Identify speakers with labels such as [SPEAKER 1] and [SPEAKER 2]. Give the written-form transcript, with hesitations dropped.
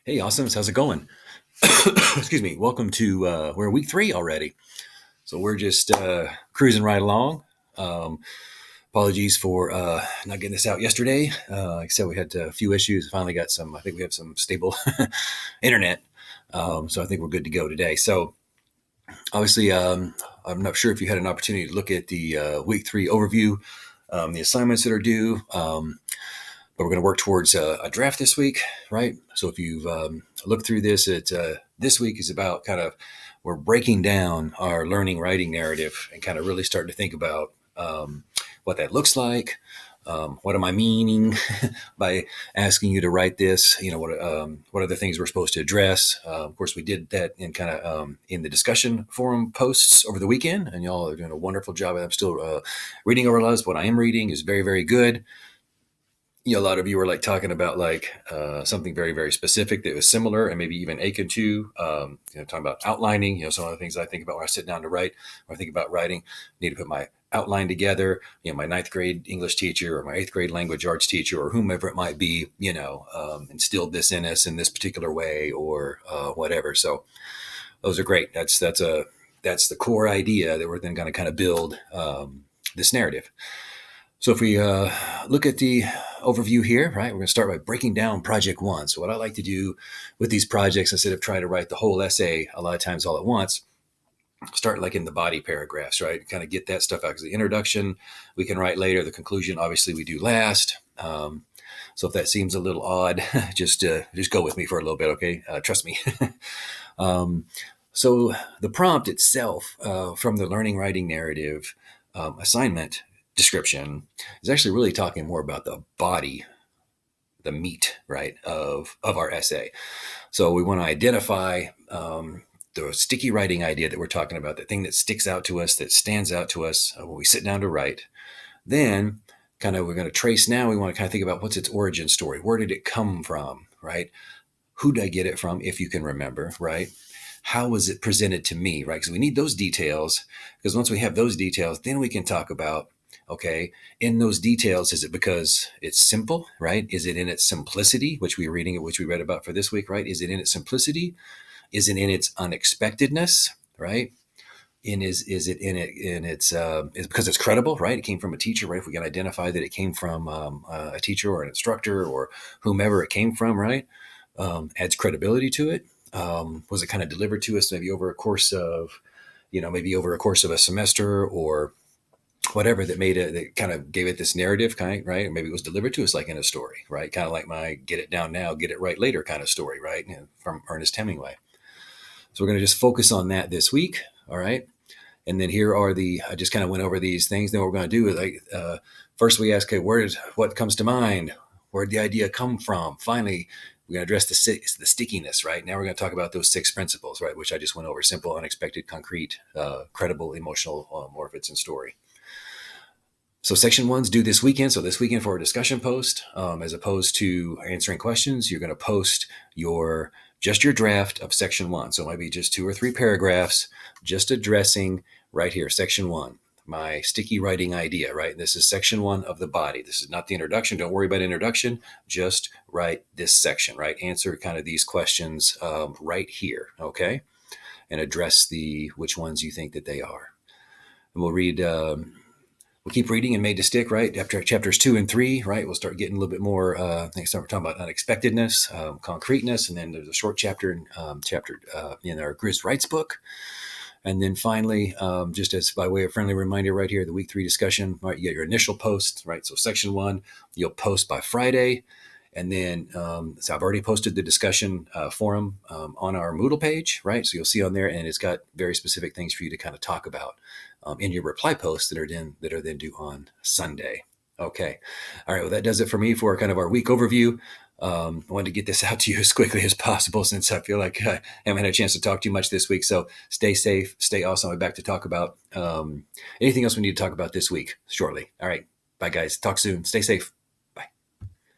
[SPEAKER 1] Hey, Awesomes, how's it going? Excuse me. Welcome to we're in week 3 already, so we're just cruising right along. Um, Apologies for not getting this out yesterday. Like I said, we had a few issues. Finally got some. I think we have some stable internet, so I think we're good to go today. So obviously, I'm not sure if you had an opportunity to look at the week 3 overview, the assignments that are due. But we're going to work towards a draft this week, right? So if you've looked through this, this week is about kind of we're breaking down our learning writing narrative and kind of really starting to think about what that looks like. What am I meaning by asking you to write this? What are the things we're supposed to address? Of course, we did that in kind of in the discussion forum posts over the weekend, and y'all are doing a wonderful job. I'm still reading over a lot. What I am reading is very, very good. A lot of you were like talking about like something very, very specific that was similar and maybe even akin to, talking about outlining, some of the things I think about when I sit down to write or I think about writing. I need to put my outline together. My ninth grade English teacher or my eighth grade language arts teacher or whomever it might be, instilled this in us in this particular way or whatever. So those are great. That's the core idea that we're then going to kind of build this narrative. So if we look at the overview here, right, we're going to start by breaking down project 1. So what I like to do with these projects, instead of trying to write the whole essay a lot of times all at once, start like in the body paragraphs, right? Kind of get that stuff out because the introduction we can write later. The conclusion, obviously, we do last. So if that seems a little odd, just go with me for a little bit, okay? Trust me. So the prompt itself from the learning writing narrative assignment description is actually really talking more about the body, the meat, right, of our essay. So we want to identify the sticky writing idea that we're talking about, the thing that sticks out to us, that stands out to us when we sit down to write. Then kind of we're going to trace now, we want to kind of think about what's its origin story. Where did it come from, right? Who did I get it from, if you can remember, right? How was it presented to me, right? Because we need those details, because once we have those details, then we can talk about, okay, in those details, is it because it's simple, right? Is it in its simplicity, which we read about for this week, right? Is it in its simplicity? Is it in its unexpectedness, right? Is it in its is because it's credible, right? It came from a teacher, right? If we can identify that it came from a teacher or an instructor or whomever it came from, right? Adds credibility to it. Was it kind of delivered to us maybe over a course of, a semester or whatever that kind of gave it this narrative kind, right? Or maybe it was delivered to us like in a story, right? Kind of like my get it down now, get it right later kind of story, right? From Ernest Hemingway. So we're going to just focus on that this week. All right. And then here are I just kind of went over these things. Then what we're going to do is first we ask, okay, what comes to mind? Where did the idea come from? Finally, we're going to address the stickiness, right? Now we're going to talk about those 6 principles, right? Which I just went over: simple, unexpected, concrete, credible, emotional, or if it's in story. So section 1's due this weekend. So this weekend for a discussion post, as opposed to answering questions, you're going to post your draft of section 1. So it might be just 2 or 3 paragraphs, just addressing right here, section 1, my sticky writing idea, right? This is section 1 of the body. This is not the introduction. Don't worry about introduction. Just write this section, right? Answer kind of these questions right here, okay? And address which ones you think that they are. And we'll read... We'll keep reading and made to stick, right? After chapters 2 and 3, right? We'll start getting a little bit more. Next time we're talking about unexpectedness, concreteness, and then there's a short chapter in our Grizz Writes book. And then finally, just as by way of friendly reminder right here, the week 3 discussion, right? You get your initial post, right? So section 1, you'll post by Friday. And then, so I've already posted the discussion forum on our Moodle page, right? So you'll see on there, and it's got very specific things for you to kind of talk about in your reply posts that are then due on Sunday. Okay. All right. Well, that does it for me for kind of our week overview. I wanted to get this out to you as quickly as possible since I feel like I haven't had a chance to talk too much this week. So stay safe, stay awesome. I'll be back to talk about anything else we need to talk about this week shortly. All right. Bye, guys. Talk soon. Stay safe.